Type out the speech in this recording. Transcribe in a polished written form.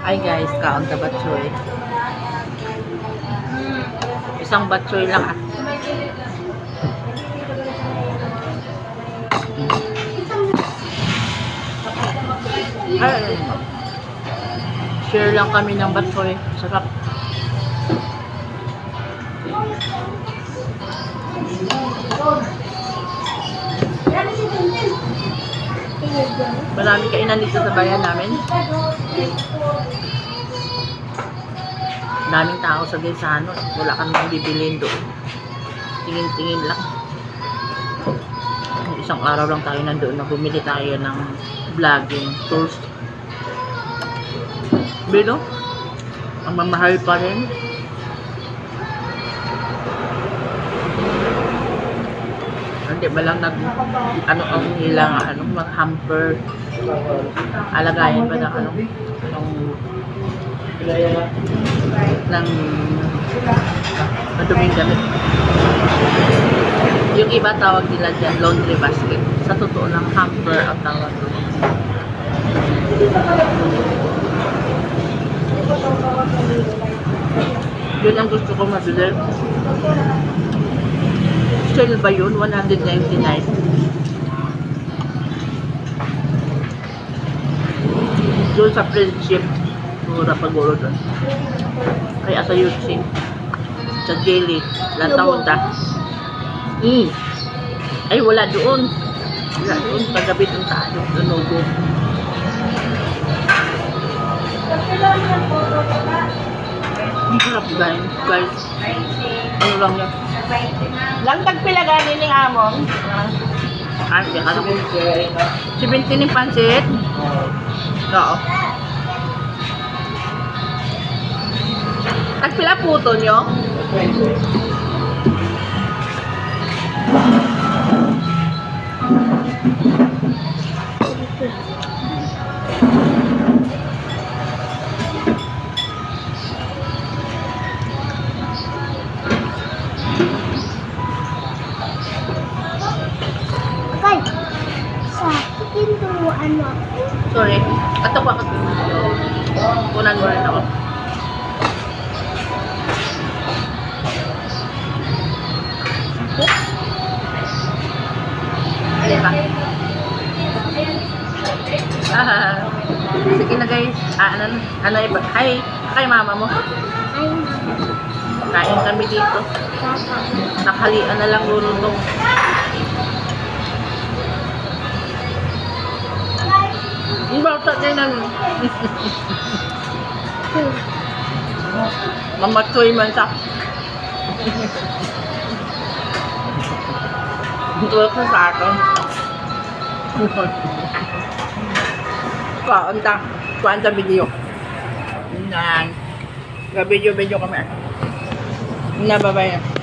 Ay guys, kaon ta batsoy. Isang batsoy lang ah. Ay, share lang kami ng batsoy. Sarap. Marami kainan dito sa bayan namin. Daming tao sa Gaisano. Wala kang bibilin doon. Tingin-tingin lang. Isang araw lang tayo nandoon na bumili tayo ng vlogging tools. Bilo, ang mamahal pa rin. Hindi ba lang ano ang nilang mga hamper, alagayan ba ng ng maduming gamit. Yung iba tawag nila dyan laundry basket. Sa totoo lang hamper ang tawag doon. Yun ang gusto ko mabili. Sale ba yun? 199. Doon sa friendship. Mura pag-uro doon. Kaya sa Yutsing. Sa Jelly. Lantaon ta. Ay, wala doon. Wala doon. Paggabi doon tayo. Donogo. Ang sarap guys. Ano lang yan? Lang tagpila ganin ng among. Hindi ka na kung 17 yung pansit. Oo. Tagpila puto nyo? Sorry. Ato pa. Kunan mo rin ako. Alin ba? Sige na guys. Ano iba? Hi. Kay mama mo. Kain kami dito. Nakalian na lang lurutong. Ang bata din ang mamatsoy man sa ito ko sa akin kaon ta kuhaan sa video yan video kami na babay na